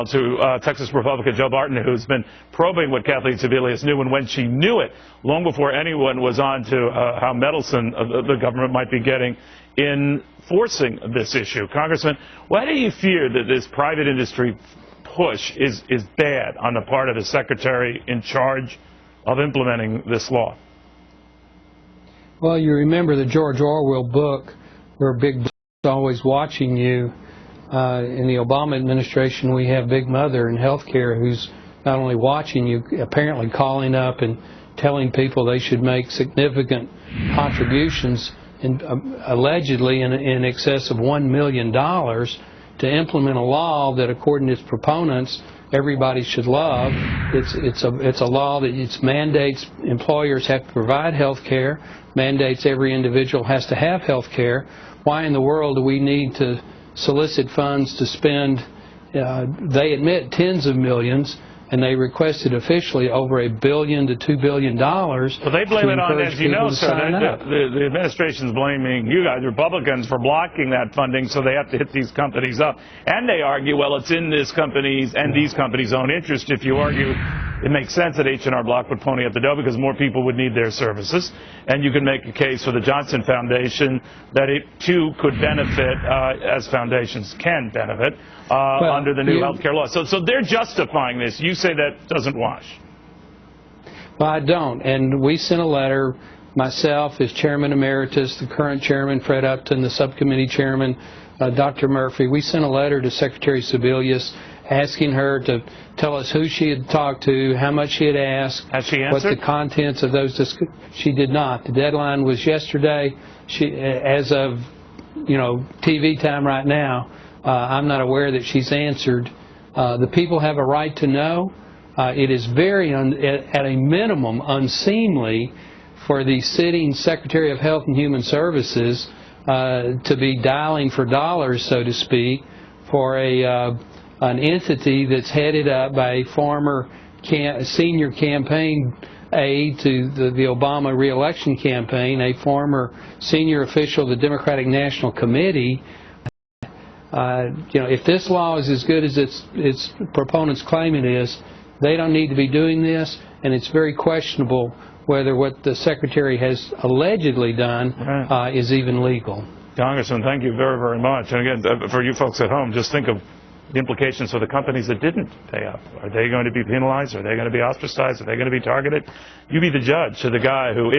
to Texas Republican Joe Barton, who's been probing what Kathleen Sebelius knew and when she knew it, long before anyone was on to how meddlesome the government might be getting in forcing this issue. Congressman, why do you fear that this private industry push is bad on the part of the secretary in charge of implementing this law? Well, you remember the George Orwell book, where Big Brother's always watching you. In the Obama administration, we have Big Mother in healthcare, who's not only watching you, apparently calling up and telling people they should make significant contributions, allegedly in excess of $1 million, to implement a law that, according to its proponents, everybody should love. It's a law that mandates employers have to provide health care, mandates every individual has to have health care. Why in the world do we need to solicit funds to spend, they admit, tens of millions, and they requested officially over $1 billion to $2 billion. Well, they blame it on, as you know, sir, the administration's blaming you guys, Republicans, for blocking that funding, so they have to hit these companies up. And they argue, well, it's in this company's and these companies' own interest. If you argue it makes sense that H&R Block would pony up the dough because more people would need their services. And you can make a case for the Johnson Foundation that it, too, could benefit, as foundations can benefit, under the new health care law. So they're justifying this. You say that doesn't wash. Well, I don't. And we sent a letter, myself as Chairman Emeritus, the current Chairman, Fred Upton, the subcommittee Chairman, Dr. Murphy. We sent a letter to Secretary Sebelius asking her to tell us who she had talked to, how much she had asked, has she answered? What the contents of those discussions. She did not. The deadline was yesterday. She, as of TV time right now, I'm not aware that she's answered. The people have a right to know. It is very, at a minimum, unseemly for the sitting Secretary of Health and Human Services to be dialing for dollars, so to speak, for an entity that's headed up by a former senior campaign aide to the Obama re-election campaign, a former senior official of the Democratic National Committee. If this law is as good as its proponents claim it is, they don't need to be doing this, and it's very questionable whether what the Secretary has allegedly done is even legal. Congressman, thank you very, very much. And again, for you folks at home, just think of the implications for the companies that didn't pay up. Are they going to be penalized? Are they going to be ostracized? Are they going to be targeted? You be the judge to the guy who